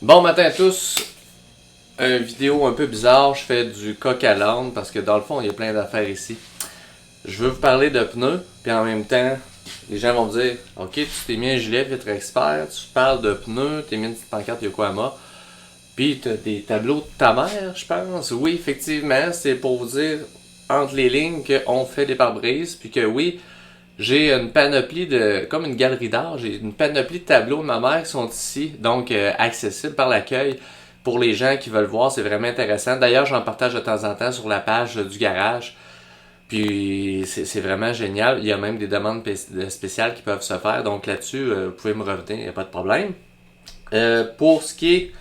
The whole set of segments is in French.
Bon matin à tous, une vidéo un peu bizarre, je fais du coq à l'âne parce que dans le fond il y a plein d'affaires ici. Je veux vous parler de pneus, puis en même temps, les gens vont me dire « Ok, tu t'es mis un gilet Vitre Expert, tu parles de pneus, t'es mis une petite pancarte Yokohama, puis t'as des tableaux de ta mère, je pense. » Oui, effectivement, c'est pour vous dire entre les lignes qu'on fait des pare-brises, puis que oui, j'ai une panoplie de, comme une galerie d'art, j'ai une panoplie de tableaux de ma mère qui sont ici, donc accessibles par l'accueil pour les gens qui veulent voir, c'est vraiment intéressant. D'ailleurs, j'en partage de temps en temps sur la page du garage, puis c'est vraiment génial. Il y a même des demandes spéciales qui peuvent se faire, donc là-dessus, vous pouvez me revenir, il n'y a pas de problème. Pour ce qui est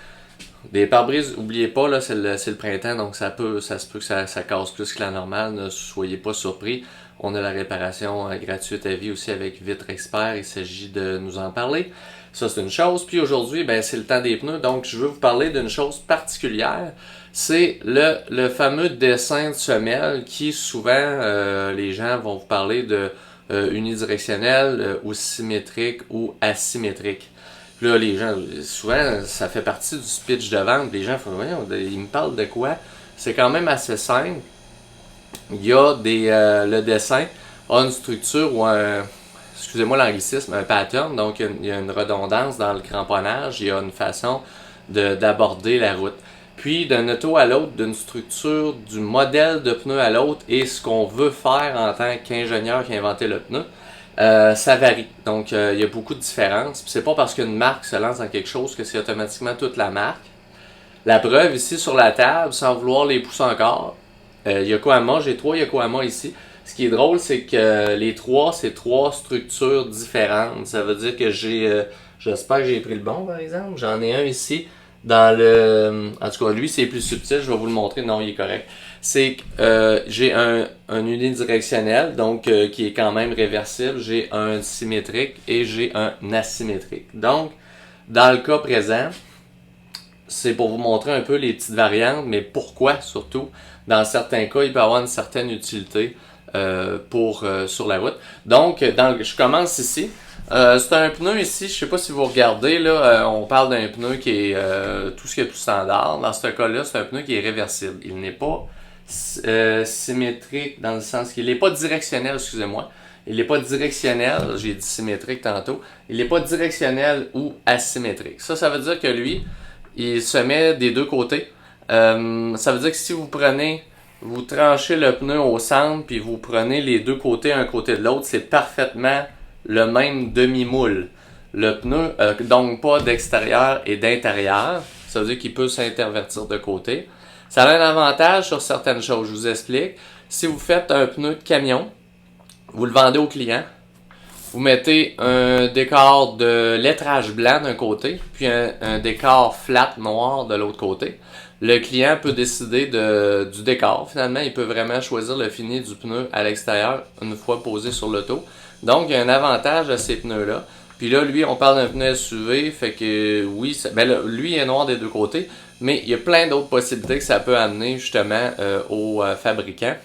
des pare-brises, n'oubliez pas, là, c'est le printemps, donc ça se peut que ça casse plus que la normale, ne soyez pas surpris. On a la réparation gratuite à vie aussi avec Vitre Expert, il s'agit de nous en parler. Ça, c'est une chose. Puis aujourd'hui, ben, c'est le temps des pneus, donc je veux vous parler d'une chose particulière. C'est le fameux dessin de semelle qui, souvent, les gens vont vous parler de unidirectionnel ou symétrique ou asymétrique. Puis là, les gens, souvent, ça fait partie du speech de vente. Les gens font, voyons, ils me parlent de quoi? C'est quand même assez simple. Il y a le dessin a une structure ou excusez-moi l'anglicisme, un pattern. Donc, il y a une redondance dans le cramponnage. Il y a une façon d'aborder la route. Puis, d'un auto à l'autre, d'une structure, du modèle de pneu à l'autre et ce qu'on veut faire en tant qu'ingénieur qui a inventé le pneu, ça varie. Donc, il y a beaucoup de différences. Puis, c'est pas parce qu'une marque se lance dans quelque chose que c'est automatiquement toute la marque. La preuve ici sur la table, sans vouloir les pousser encore, Yokohama, j'ai 3 Yokohama ici. Ce qui est drôle, c'est que les 3, c'est 3 structures différentes. Ça veut dire que j'espère que j'ai pris le bon, par exemple. J'en ai un ici, dans le... En tout cas, lui, c'est plus subtil, je vais vous le montrer. Non, il est correct. C'est que j'ai un unidirectionnel, donc qui est quand même réversible. J'ai un symétrique et j'ai un asymétrique. Donc, dans le cas présent, c'est pour vous montrer un peu les petites variantes, mais pourquoi surtout. Dans certains cas, il peut y avoir une certaine utilité sur la route. Donc, je commence ici. C'est un pneu ici, je sais pas si vous regardez, là, on parle d'un pneu qui est tout ce qui est tout standard. Dans ce cas-là, c'est un pneu qui est réversible. Il n'est pas symétrique dans le sens qu'il n'est pas directionnel, excusez-moi. Il n'est pas directionnel, j'ai dit symétrique tantôt. Il n'est pas directionnel ou asymétrique. Ça veut dire que lui, il se met des deux côtés. Ça veut dire que si vous tranchez le pneu au centre, puis vous prenez les deux côtés, un côté de l'autre, c'est parfaitement le même demi-moule. Le pneu, donc pas d'extérieur et d'intérieur. Ça veut dire qu'il peut s'intervertir de côté. Ça a un avantage sur certaines choses, je vous explique. Si vous faites un pneu de camion, vous le vendez au client, vous mettez un décor de lettrage blanc d'un côté, puis un décor flat noir de l'autre côté. Le client peut décider du décor. Finalement, il peut vraiment choisir le fini du pneu à l'extérieur une fois posé sur l'auto. Donc, il y a un avantage à ces pneus-là. Puis là, lui, on parle d'un pneu SUV, fait que oui, lui, il est noir des deux côtés, mais il y a plein d'autres possibilités que ça peut amener justement aux fabricants.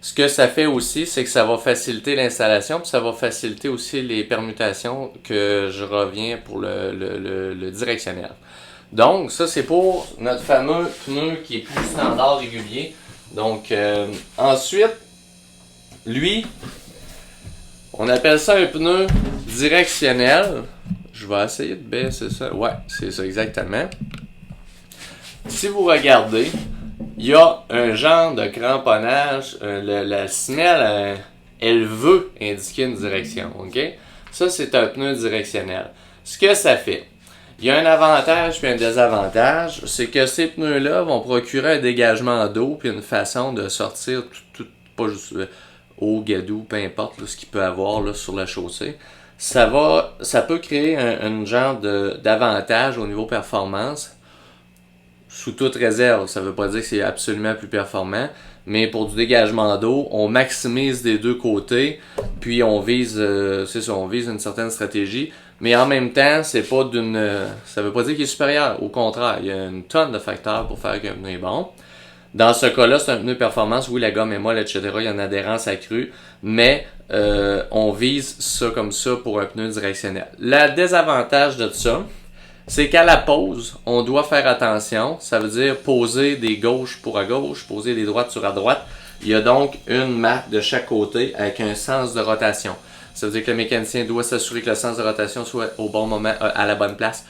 Ce que ça fait aussi, c'est que ça va faciliter l'installation, puis ça va faciliter aussi les permutations que je reviens pour le directionnel. Donc, ça, c'est pour notre fameux pneu qui est plus standard régulier. Donc, ensuite, lui, on appelle ça un pneu directionnel. Je vais essayer de baisser ça. Ouais, c'est ça exactement. Si vous regardez, il y a un genre de cramponnage. La semelle, elle veut indiquer une direction. Ok? Ça, c'est un pneu directionnel. Ce que ça fait, il y a un avantage puis un désavantage, c'est que ces pneus-là vont procurer un dégagement d'eau puis une façon de sortir pas juste eau, gadou, peu importe là, ce qu'il peut avoir là, sur la chaussée. Ça peut créer un genre d'avantage au niveau performance. Sous toute réserve, ça ne veut pas dire que c'est absolument plus performant, mais pour du dégagement d'eau, on maximise des deux côtés, puis on vise une certaine stratégie, mais en même temps, ça veut pas dire qu'il est supérieur, au contraire, il y a une tonne de facteurs pour faire qu'un pneu est bon. Dans ce cas-là, c'est un pneu performance, oui, la gomme est molle, etc., il y a une adhérence accrue, mais on vise ça comme ça pour un pneu directionnel. Le désavantage de ça, c'est qu'à la pose, on doit faire attention. Ça veut dire poser des gauches pour à gauche, poser des droites sur à droite. Il y a donc une marque de chaque côté avec un sens de rotation. Ça veut dire que le mécanicien doit s'assurer que le sens de rotation soit au bon moment, à la bonne place,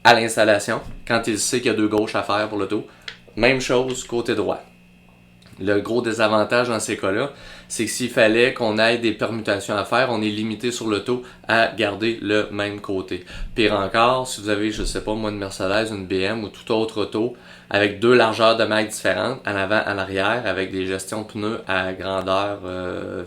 à l'installation, quand il sait qu'il y a deux gauches à faire pour l'auto. Même chose côté droit. Le gros désavantage dans ces cas-là, c'est que s'il fallait qu'on ait des permutations à faire, on est limité sur l'auto à garder le même côté. Pire encore, si vous avez, je sais pas moi, une Mercedes, une BM ou toute autre auto, avec deux largeurs de mailles différentes, en avant, en arrière, avec des gestions de pneus à grandeur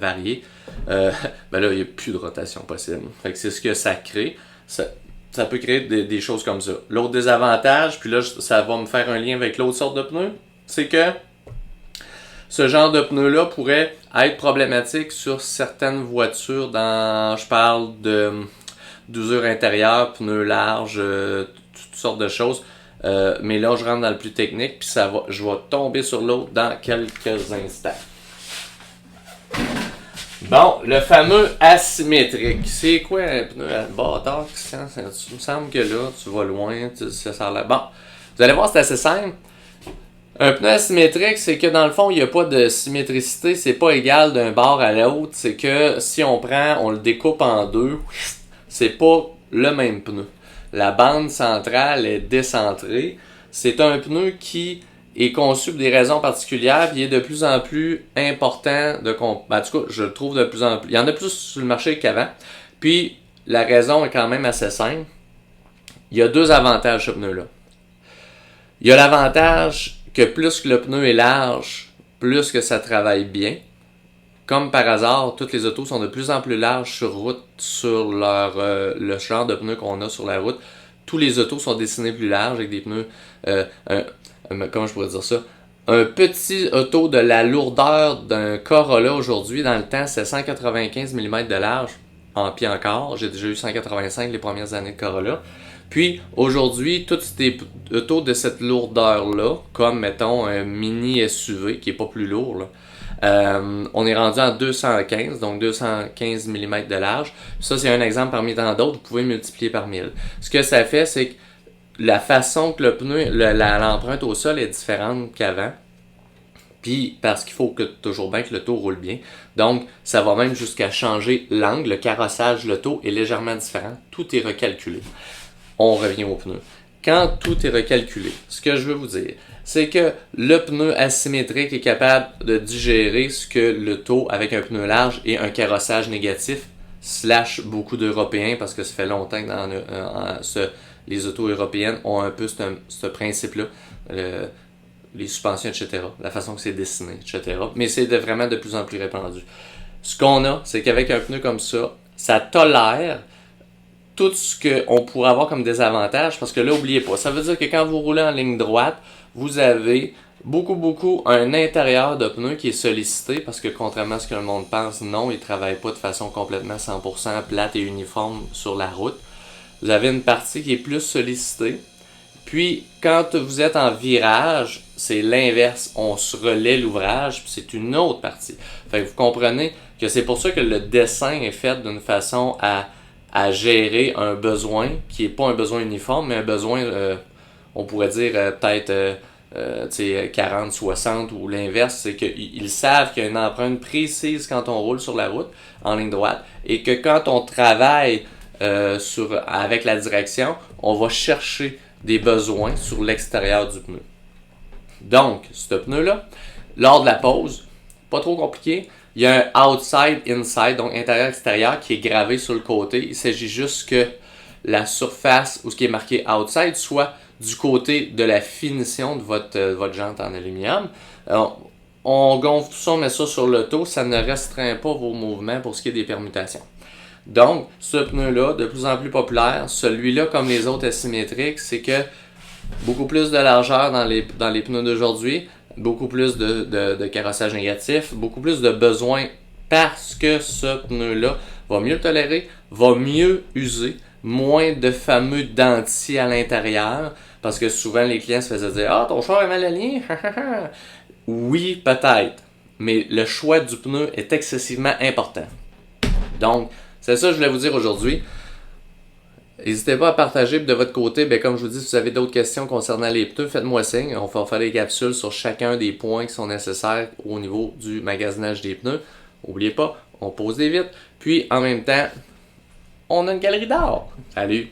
variée, ben là, il n'y a plus de rotation possible. Fait que c'est ce que ça crée. Ça peut créer des choses comme ça. L'autre désavantage, puis là, ça va me faire un lien avec l'autre sorte de pneu, c'est que ce genre de pneus-là pourrait être problématique sur certaines voitures je parle d'usure intérieure, pneus larges, toutes sortes de choses. Mais là, je rentre dans le plus technique, puis je vais tomber sur l'autre dans quelques instants. Bon, le fameux asymétrique. C'est quoi un pneu à bâtard, Christian? Il me semble que là, tu vas loin, ça a l'air. Bon, vous allez voir, c'est assez simple. Un pneu asymétrique, c'est que dans le fond, il n'y a pas de symétricité, c'est pas égal d'un bord à l'autre. C'est que si on le découpe en deux, c'est pas le même pneu. La bande centrale est décentrée. C'est un pneu qui est conçu pour des raisons particulières, puis il est de plus en plus important en tout cas, je le trouve de plus en plus. Il y en a plus sur le marché qu'avant. Puis la raison est quand même assez simple. Il y a deux avantages ce pneu-là. Il y a l'avantage que plus que le pneu est large, plus que ça travaille bien. Comme par hasard, toutes les autos sont de plus en plus larges sur route, sur le genre de pneus qu'on a sur la route. Tous les autos sont dessinés plus larges avec des pneus, comment je pourrais dire ça? Un petit auto de la lourdeur d'un Corolla aujourd'hui, dans le temps, c'est 195 mm de large, puis encore. J'ai déjà eu 185 les premières années de Corolla. Puis, aujourd'hui, toutes ces autos de cette lourdeur-là, comme, mettons, un mini SUV, qui est pas plus lourd, là, on est rendu en 215, donc 215 mm de large. Ça, c'est un exemple parmi tant d'autres, vous pouvez multiplier par 1000. Ce que ça fait, c'est que la façon que le pneu, l'empreinte au sol est différente qu'avant. Puis, parce qu'il faut toujours bien que l'auto roule bien. Donc, ça va même jusqu'à changer l'angle, le carrossage de l'auto est légèrement différent. Tout est recalculé. On revient au pneu. Quand tout est recalculé, ce que je veux vous dire, c'est que le pneu asymétrique est capable de digérer ce que l'auto avec un pneu large et un carrossage négatif, / beaucoup d'Européens, parce que ça fait longtemps que les autos européennes ont un peu ce principe-là, les suspensions, etc., la façon que c'est dessiné, etc. Mais c'est vraiment de plus en plus répandu. Ce qu'on a, c'est qu'avec un pneu comme ça tolère tout ce qu'on pourrait avoir comme désavantage, parce que là, n'oubliez pas, ça veut dire que quand vous roulez en ligne droite, vous avez beaucoup un intérieur de pneu qui est sollicité, parce que contrairement à ce que le monde pense, non, il ne travaille pas de façon complètement 100% plate et uniforme sur la route. Vous avez une partie qui est plus sollicitée. Puis, quand vous êtes en virage, c'est l'inverse. On se relaie l'ouvrage, puis c'est une autre partie. Fait que vous comprenez que c'est pour ça que le dessin est fait d'une façon à gérer un besoin qui n'est pas un besoin uniforme, mais un besoin, on pourrait dire peut-être 40, 60 ou l'inverse, c'est qu'ils savent qu'il y a une empreinte précise quand on roule sur la route en ligne droite et que quand on travaille avec la direction, on va chercher des besoins sur l'extérieur du pneu. Donc, ce pneu-là, lors de la pose, pas trop compliqué, il y a un outside, inside, donc intérieur-extérieur qui est gravé sur le côté. Il s'agit juste que la surface où ce qui est marqué outside soit du côté de la finition de votre jante en aluminium. Alors, on gonfle tout ça, on met ça sur l'auto, ça ne restreint pas vos mouvements pour ce qui est des permutations. Donc, ce pneu-là, de plus en plus populaire, celui-là comme les autres asymétriques, c'est que beaucoup plus de largeur dans les pneus d'aujourd'hui, beaucoup plus de carrossage négatif, beaucoup plus de besoins parce que ce pneu-là va mieux le tolérer, va mieux user, moins de fameux dentiers à l'intérieur, parce que souvent les clients se faisaient dire « Ah, ton char est mal aligné! » Oui, peut-être, mais le choix du pneu est excessivement important. Donc, c'est ça que je voulais vous dire aujourd'hui. N'hésitez pas à partager. De votre côté, ben, comme je vous dis, si vous avez d'autres questions concernant les pneus, faites-moi signe. On va faire des capsules sur chacun des points qui sont nécessaires au niveau du magasinage des pneus. N'oubliez pas, on pose des vitres. Puis, en même temps, on a une galerie d'art. Salut!